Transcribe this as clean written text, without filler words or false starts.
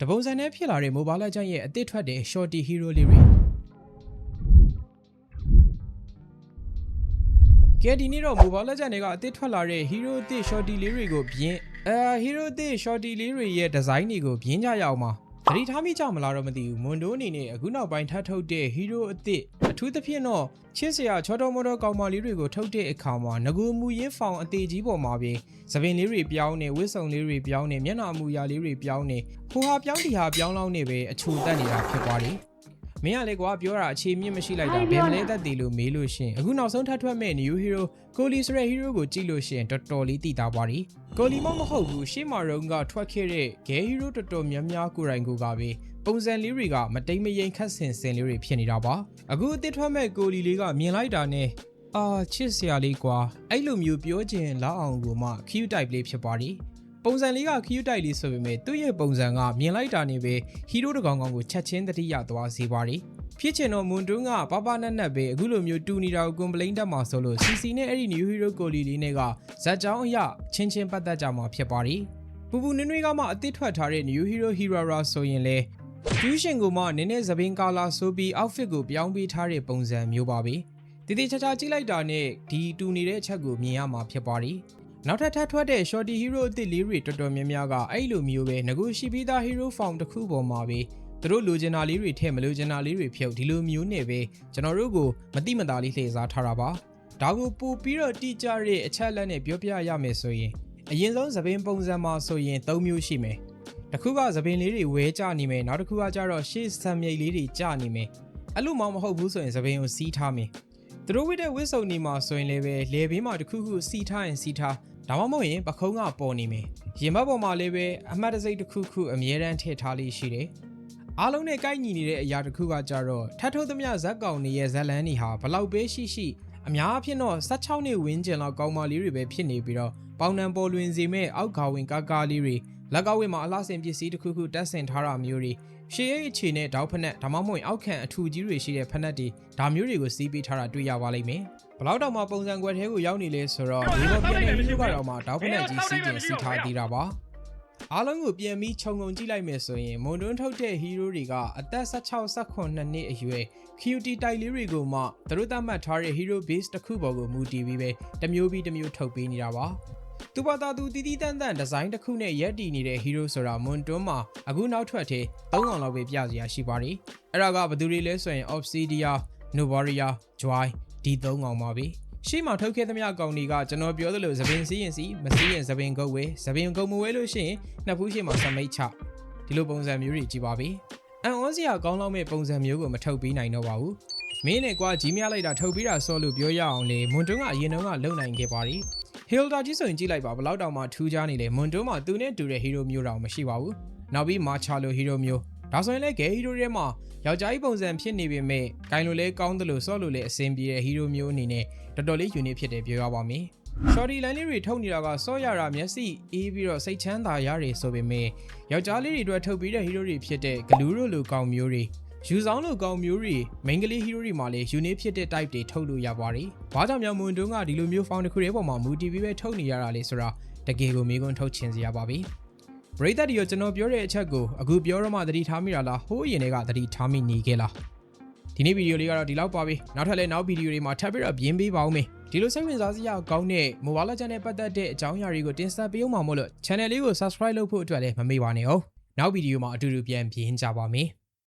တပုံစံနဲ့ဖြစ်လာတဲ့ Mobile Legends ရဲ့အသစ်ထွက်တဲ့ Shorty Hero လေးတွေကဲဒီနေ့တော့ Mobile Legends တွေကအသစ်ထွက်လာတဲ့ Hero အသစ် Shorty လေးတွေကိုပြင် Hero အသစ် Shorty လေးတွေရဲ့ design တွေကိုပြင်ကြရအောင်ပါသတိထားမိကြမလားတော့မသိဘူး Mondo အနေနဲ့အခုနောက်ပိုင်းထပ်ထုတ်တဲ့ Hero အသစ်အထူးသဖြင့်တော့ချစ်စရာချောတော်မော်တော်ကောင်မလေးတွေကိုထုတ်တဲ့အခါမှာငကူမူရင်းဖောင်အသေးကြီးပေါ်မှာပဲသပင်လေးတွေပြောင်းနေဝစ်စုံလေးတွေပြောင်းနေမျက်နှာမူရလေးတွေပြောင်းနေဟိုဟာပြောင်းဒီဟာပြောင်းလောက်နေပဲအချိုတက်နေတာဖြစ်သွားတယ်မင်းကလေကွာပြောတာအခြေမြင့်မရှိလိုက်တာဘယ်မလဲသက်တည်လို့မေးလို့ရှင်အခုနောက်ဆုံးထပ်ထွက်မဲ့ New Hero ကိုလီဆိုတဲ့ Hero ကိုကြည့်လို့ရှင်တော်တော်လေးတည်တာပါရီကိုလီမဟုတ်ဘူးရှေ့မှာရုံကထွက်ခဲ့တဲ့ Gay Hero တော်တော်များများကိုယ်တိုင်ကိုကပဲပုံစံလေးတွေကမတိမ်မယိမ်ခတ်ဆင်ဆင်လေးတွေဖြစ်နေတာပါအခုအသစ်ထွက်မဲ့ကိုလီလေးကမြင်လိုက်တာနဲ့ချစ်စရာလေးကွာအဲ့လိုမျိုးပြောချင်လောက်အောင်ကိုမှ cute type လေးဖြစ်ပါရီပုံစံလေးက cute type လေးဆိုပေမဲ့သူ့ရဲ့ပုံစံကမြင်လိုက်တာနဲ့ပဲ hero တကောင်ကောင်ကိုချက်ချင်းတတိယသွားစေပါရီဖြစ်ချင်တော့မွန်တွန်းကပနက်ပဲအခုလိုမျိုးတူနေတာကိုကွန်ပလိန်တက်မှာဆိုလို့ CC နဲ့အဲ့ဒီ new hero ကိုလီလေးနဲ့ကဇက်ကြောင်းအရချင်းပတ်သက်ကြမှာဖြစ်ပါရီပူနွေးကမှအသစ်ထွက်ထားတဲ့ new hero Hirara ဆိုရင်လေကျူးရှင်ကိုမှနည်းနည်းသပင်ကာလာဆိုပြီး outfit ကိုပြောင်းပေးထားတဲ့ပုံစံမျိုးပါပဲတည်ချာကြည့်လိုက်တာနဲ့ဒီတူနေတဲ့အချက်ကိုမြင်ရမှာဖြစ်ပါရီနောက်ထပ်ထွက်တဲ့ Shorty Hero အသစ်လေးတွေတော်တော်များများကအဲ့လိုမျိုးပဲငကူရှိပြီးသား Hero Form တစ်ခုပေါ်မှာပဲသူတို့လိုချင်တာလေးတွေထည့်မလိုချင်တာလေးတွေဖြုတ်ဒီလိုမျိုးနဲ့ပဲကျွန်တော်တို့ကိုမတိမတာလေးလှည့်စားထားတာပါဒါကိုပို့ပြီးတော့တိကျတဲ့အချက်လက်နဲ့ပြောပြရမယ်ဆိုရင်အရင်ဆုံးသပင်ပုံစံမှာဆိုရင်၃မျိုးရှိမယ်တစ်ခုကသပင်လေးတွေဝဲကျနေမယ်နောက်တစ်ခုကကျတော့ရှေ့ဆံမြိတ်လေးတွေကျနေမယ်အဲ့လိုမှမဟုတ်ဘူးဆိုရင်သပင်ကိုစီးထားမယ်သူတို့ဝစ်တဲ့ဝစ်စုံနေမှာဆိုရင်လည်းပဲလေဘေးမှာတစ်ခုခုစီးထားရင်စီးထားဒါမှမဟုတ်ရင်ပခုံးကပေါ်နေမယ်ရင်ဘတ်ပေါ်မှာလည်းပဲအမှတ်တစိတ်တစ်ခုခုအမြဲတမ်းထည့်ထားလေးရှိတယ်အားလုံးနဲ့ကိုက်ညီနေတဲ့အရာတစ်ခုကကြတော့ထပ်ထုတ်သမျှဇက်ကောင်တွေရဲ့ဇက်လန်းတွေဟာဘလောက်ပဲရှိအများအဖြစ်တော့16နှစ်ဝန်းကျင်လောက်ကောင်းမလေးတွေပဲဖြစ်နေပြီးတော့ပေါင်နံပေါ်လွင်စေမဲ့အောက်ခါဝင်ကားလေးတွေလက်ကဝင်းမှာအလှဆင်ပစ္စည်းတစ်ခုခုတက်ဆင်ထားတာမျိုးတွေရှေးရိတ်အခြေနဲ့တောက်ဖက်နဲ့ဒါမှမဟုတ်အောက်ခံအထူကြီးတွေရှိတဲ့ဖက်နက်တွေဒါမျိုးတွေကိုစီးပေးထားတာတွေ့ရပါလိမ့်မယ်ဘလောက်တောင်မှပုံစံကွက်ထဲကိုရောက်နေလဲဆိုတော့ဒီဘောပြန်နေပြီးကတော့မှတောက်ဖက်နဲ့ကြီးစီးကျင်စီးထားသေးတာပါအားလုံးကိုပြန်ပြီးခြုံငုံကြည့်လိုက်မယ်ဆိုရင်မွန်တွန်းထုတ်တဲ့ hero တွေကအသက်16-18နှစ်အရွယ် QT တိုက်လေးတွေကိုမှသူတို့သတ်မှတ်ထားတဲ့ hero base တစ်ခုပေါ်ကိုမူတည်ပြီးပဲတစ်မျိုးပြီးတစ်မျိုးထုတ်ပေးနေတာပါသူပါတာသူတီတီတန်တန်ဒီဇိုင်းတစ်ခုနဲ့ရက်တည်နေတဲ့ hero ဆိုတာမွန်တွန်းမှာအခုနောက်ထွက်တဲ့၃កောင်လောက်ပဲပြစရာရှိပါတယ်အဲ့ဒါကဘယ်သူတွေလဲဆိုရင် Obsidia, Novaria, Joy ဒီ၃កောင်ပါပဲရှေ့မှာထုတ်ခဲ့သမျှကောင်တွေကကျွန်တော်ပြောသလိုသပင်စီးရင်စီမစီးရင်သပင်ကုတ်ဝဲသပင်ကုတ်မဝဲလို့ရှိရင်နှစ်ဖူးရှေ့မှာစမိတ်ချဒီလိုပုံစံမျိုးတွေကြည့်ပါပဲအန်အောစရာကောင်းလောက်မဲ့ပုံစံမျိုးကိုမထုတ်ပေးနိုင်တော့ပါဘူးမင်းနဲ့ကွာကြီးမြလိုက်တာထုတ်ပေးတာစောလို့ပြောရအောင်လေမွန်တွန်းကအရင်တုန်းကလုံနိုင်ခဲ့ပါရီHilda ကြီးဆိုရင်ကြည့်လိုက်ပါဘလောက်တောင်မှထူးခြားနေလေမွန်တွန်းမှာသူနဲ့တူတဲ့ hero မျိုးတောင်မရှိပါဘူးနောက်ပြီးမာချာလို hero မျိုးဒါဆိုရင်လည်း gay hero တွေမှာယောက်ျားကြီးပုံစံဖြစ်နေပေမဲ့ဂိုင်လိုလဲကောင်းတယ်လို့စော့လို့လဲအဆင်ပြေတဲ့ hero မျိုးအနေနဲ့တော်တော်လေး unique ဖြစ်တယ်ပြောရပါမယ် Shorty line လေးတွေထုတ်နေတာကစော့ရတာမျက်စိအေးပြီးတော့စိတ်ချမ်းသာရတယ်ဆိုပေမဲ့ယောက်ျားလေးတွေအတွက်ထုတ်ပြီးတဲ့ hero တွေဖြစ်တဲ့ဂလူးတို့လိုကောင်မျိုးတွေယူဆောင်လိုကောင်မျိုးတွေ main ကလေး hero တွေမှာလည်း unique ဖြစ်တဲ့ type တွေထုတ်လို့ရပါတယ်။ဘာကြောင့်မွန်တွန်းကဒီလိုမျိုး found တစ်ခုရဲ့ပုံမှာမူတည်ပြီးပဲထုတ်နေရတာလေဆိုတာတကယ်ကိုမေးခွန်းထုတ်ချင်စရာပါပဲ။ပရိသတ်တွေကျွန်တော်ပြောတဲ့အချက်ကိုအခုပြောတော့မှသတိထားမိတာလားဟိုးအရင်ကသတိထားမိနေခဲ့လား။ဒီနေ့ဗီဒီယိုလေးကတော့ဒီလောက်ပါပဲ။နောက်ထပ်လည်းနောက်ဗီဒီယိုတွေမှာထပ်ပြီးတော့ပြင်ပေးပါဦးမယ်။ဒီလိုစိတ်ဝင်စားစရာကောင်းတဲ့ Mobile Legends နဲ့ပတ်သက်တဲ့အကြောင်းအရာတွေကိုတင်ဆက်ပေးအောင်ပါမို့လို့ channel လေးကို subscribe လုပ်ဖို့အတွက်လည်းမမေ့ပါနဲ့ဟုတ်။နောက်ဗီဒီယိုမှာအတူတူပြန်ပြင်ကြပါမယ်။